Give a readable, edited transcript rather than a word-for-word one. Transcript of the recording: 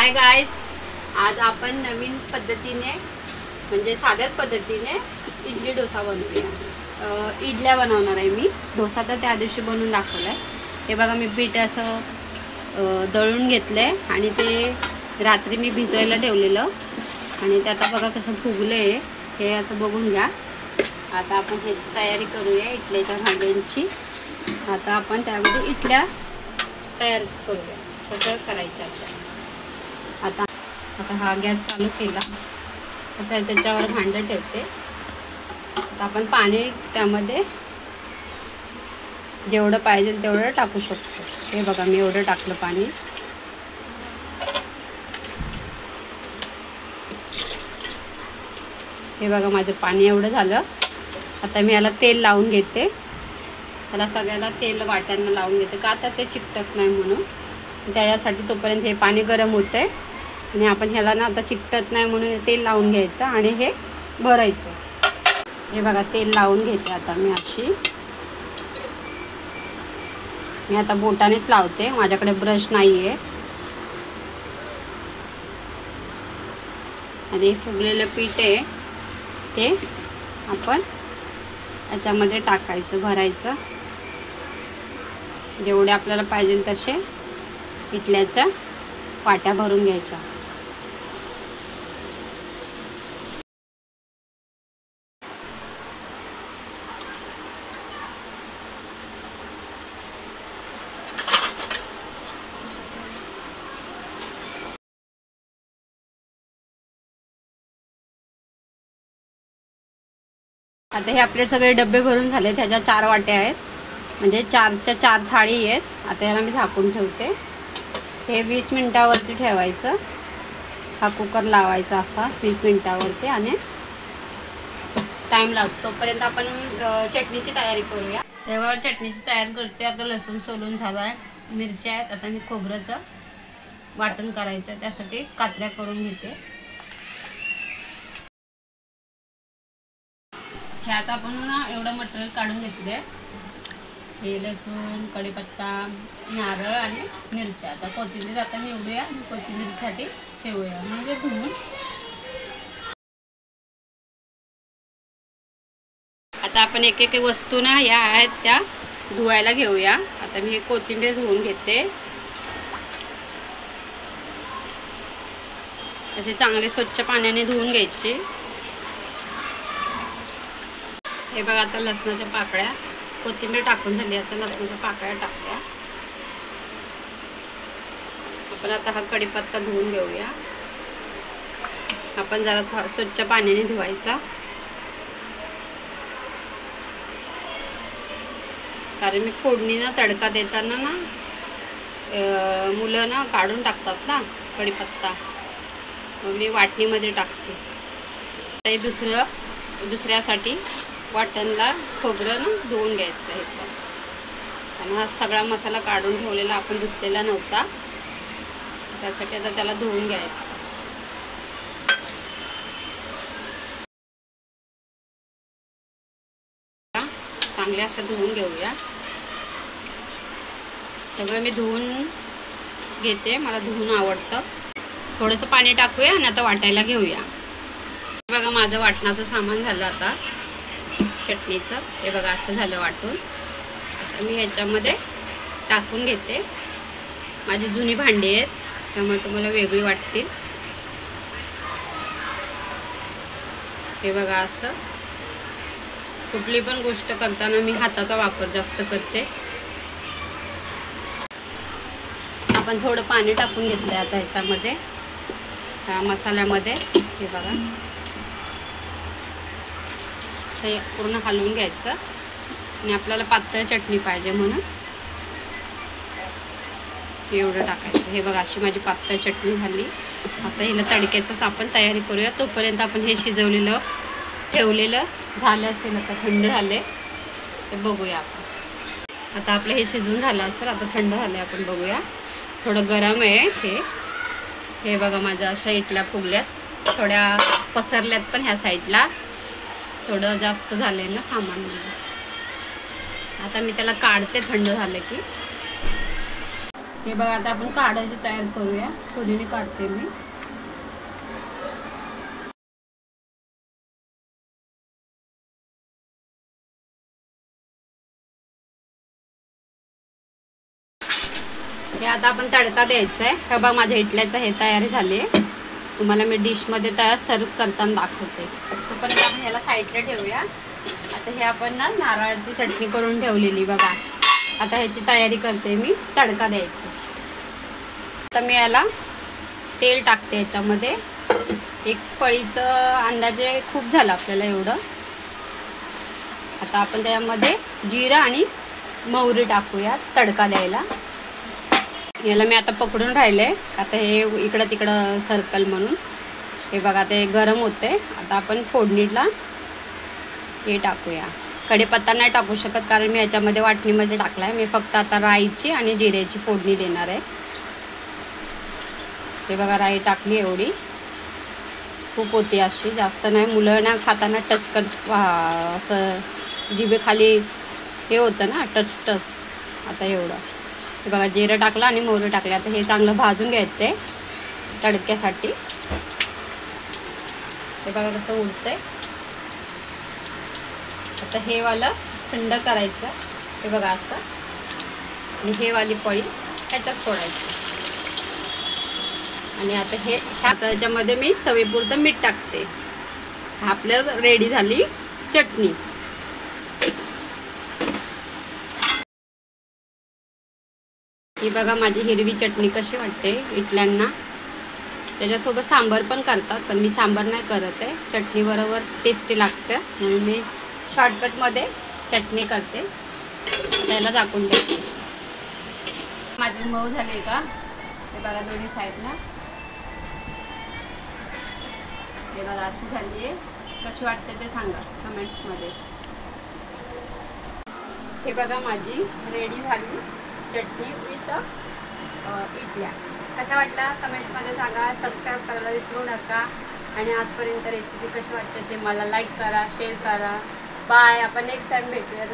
Hi guys, आज आपण नवीन पद्धतीने म्हणजे साध्याच पद्धतीने इडली डोसा बनवूया। इडल्या बनवणार आहे मी। डोसा तर त्या दिवशी बनवून दाखवलाय। हे बघा मी पीठ असं दळून घेतलंय आणि ते रात्री मी भिजवायला ठेवलेलं आणि ते आता बघा कसं फुगलंय हे असं बघून घ्या। आता आपण ह्याची तयारी करूया इडलीच्या भांड्यांची। आता आपण त्यामध्ये इडल्या तयार करूया। कसं करायचं आता हा गॅस चालू केला। आता त्याच्यावर भांडं ठेवते। आता आपण पाणी त्यामध्ये जेवढं पाहिजे तेवढं टाकू शकतो। हे बघा मी एवढं टाकलं पाणी। हे बघा माझं पाणी एवढं झालं। आता मी याला तेल लावून घेते। त्याला सगळ्याला तेल वाट्यांना लावून घेते का तर ते चिकटत नाही म्हणून। त्याच्यासाठी तोपर्यंत हे पाणी गरम होतंय आणि आपण ह्याला ना आता चिकटत नाही म्हणून तेल लावून घ्यायचं आणि हे भरायचं। हे बघा तेल लावून घेते आता मी अशी। मी आता बोटानेच लावते, माझ्याकडे ब्रश नाही आहे। आणि फुगलेलं पीठ आहे ते आपण याच्यामध्ये टाकायचं, भरायचं। जेवढे आपल्याला पाहिजे तसे इडल्याच्या वाट्या भरून घ्यायच्या। आता हे आपले सगळे डब्बे भरून झाले। त्याच्या 4 वाट्या आहेत, म्हणजे 4च्या 4 थाळी आहेत। आता याला मी झाकून ठेवते। हे 20 मिनिटावरती ठेवायचं। हा कुकर लावायचा असा 20 मिनिटावरती आणि टाइम लागतो। तोपर्यंत आपण चटणीची तयारी करूया। तेव्हा चटणीची तयारी करते। आता लसूण सोलून झालाय, मिरच्या आहेत। आता मी खोबऱ्याचं वाटण करायचं, त्यासाठी कात्र्या करून घेते। हे आता आपण ना एवढं मटेरियल काढून घेतले। हे लसूण, कढीपत्ता, नारळ आणि मिरच्या। आता कोथिंबीर आता निवडूया, कोथिंबीरसाठी ठेवूया म्हणजे धुवून। आता आपण एक एक वस्तू ना ह्या आहेत त्या धुवायला घेऊया। आता मी हे कोथिंबीर धुवून घेते। असे चांगले स्वच्छ पाण्याने धुवून घ्यायचे। हे बघा आता लसणाच्या पाकळ्या, कोथिंबीर टाकून झाली। आता लसणाच्या पाकळ्या टाकल्या। आपण आता हा कढीपत्ता धुवून घेऊया। आपण जरा स्वच्छ पाण्याने धुवायचा, कारण मी फोडणीला तडका देताना ना मुलं ना काढून टाकतात ना कढीपत्ता, मग मी वाटणीमध्ये टाकते। ते दुसऱ्यासाठी वाटणला खोबरं ना धुवून घ्यायचं आहे पण। आणि हा सगळा मसाला काढून ठेवलेला आपण धुतलेला नव्हता, त्यासाठी आता त्याला धुवून घ्यायचं। चांगले असं धुवून घेऊया। सगळं मी धुवून घेते, मला धुवून आवडतं। थोडंसं पाणी टाकूया आणि आता वाटायला घेऊया। बघा माझं वाटणाचं सामान झालं आता चटणीचं। हे बघा असं झालं वाटून। आता मी ह्याच्यामध्ये टाकून घेते। माझी जुनी भांडी आहेत त्यामुळे तुम्हाला वेगळी वाटतील। हे बघा असं कुठली पण गोष्ट करताना मी हाताचा वापर जास्त करते। आपण थोडं पाणी टाकून घेतलंय आता ह्याच्यामध्ये, मसाल्यामध्ये। हे बघा असं पूर्ण हलवून घ्यायचं आणि आपल्याला पातळ चटणी पाहिजे म्हणून एवढं टाकायचं। हे बघा अशी माझी पातळ चटणी झाली। आता हिला तडक्याचंच आपण तयारी करूया। तोपर्यंत आपण हे शिजवलेलं ठेवलेलं झालं असेल, आता थंड झाले ते बघूया आपण। आता आपलं हे शिजून झालं असेल, आता थंड झाले आपण बघूया। थोडं गरम आहे हे बघा माझ्या अशा इडल्या फुगल्यात, थोड्या पसरल्यात पण ह्या साईडला थोडं जास्त झालंय ना सामान। आता मी त्याला काढते थंड झालं की। हे बघा आता आपण काढायची तयार करूया. सुरीने काढते मी. हे आता आपण तडका द्यायचा आहे. हे बघा माझ्या इडल्याचं हे तयारी झाली आहे. तुम्हाला मी डिशमध्ये तयार सर्व करताना दाखवते. तोपर्यंत आपण ह्याला साईडला ठेवूया. आता हे आपण ना नारळाची चटणी करून ठेवलेली बघा. आता ह्याची तयारी करते मी तडका द्यायची. आता मी याला तेल टाकते याच्यामध्ये. एक पळीचं अंदाजे खूप झालं आपल्याला एवढं. आता आपण त्यामध्ये जिरं आणि मोहरी टाकूया तडका द्यायला. याला मी आता पकडून राहिले. आता हे इकडं तिकडं सर्कल म्हणून. हे बघा ते गरम होते. आता आपण फोडणीला हे टाकूया. कढीपत्ता नाही टाकू शकत कारण मी याच्यामध्ये वाटणीमध्ये टाकला आहे. मी फक्त आता राईची आणि जिऱ्याची फोडणी देणार आहे. हे बघा राई टाकली एवढी. खूप होती अशी, जास्त नाही. मुलं खाताना टच कर असं जिभेखाली हे होतं ना टच. आता एवढं हे बघा जिरं टाकलं आणि मोहरी टाकले. आता हे चांगलं भाजून घ्यायचं आहे तडक्यासाठी. हे बघा कसं उडतंय. आता हे वालं थंड करायचं. हे बघा असं. आणि हे वाली पळी ह्याच्यात सोडायची. आणि आता ह्याच्यामध्ये मी चवीपुरतं मीठ टाकते. आपल्याला रेडी झाली चटणी. ही बघा माझी हिरवी चटणी कशी वाटते इडल्यांना. त्याच्यासोबत सांबार पण करतात पण मी सांबार नाही करत आहे. चटणी बरोबर टेस्टी लागतं म्हणून मी शॉर्टकटमध्ये चटणी करते. त्याला झाकून द्यायची. माझी मऊ झाली का हे बघा दोन्ही साईडला. हे बघा अशी झाली आहे. कशी वाटते ते सांगा कमेंट्समध्ये. हे बघा माझी रेडी झाली चटणी विथ इडल्या. कशा वाटल्या कमेंट्समध्ये सांगा. सबस्क्राईब करायला विसरू नका. आणि आजपर्यंत रेसिपी कशी वाटते ते मला लाईक करा, शेअर करा. बाय. आपण नेक्स्ट टाईम भेटूया.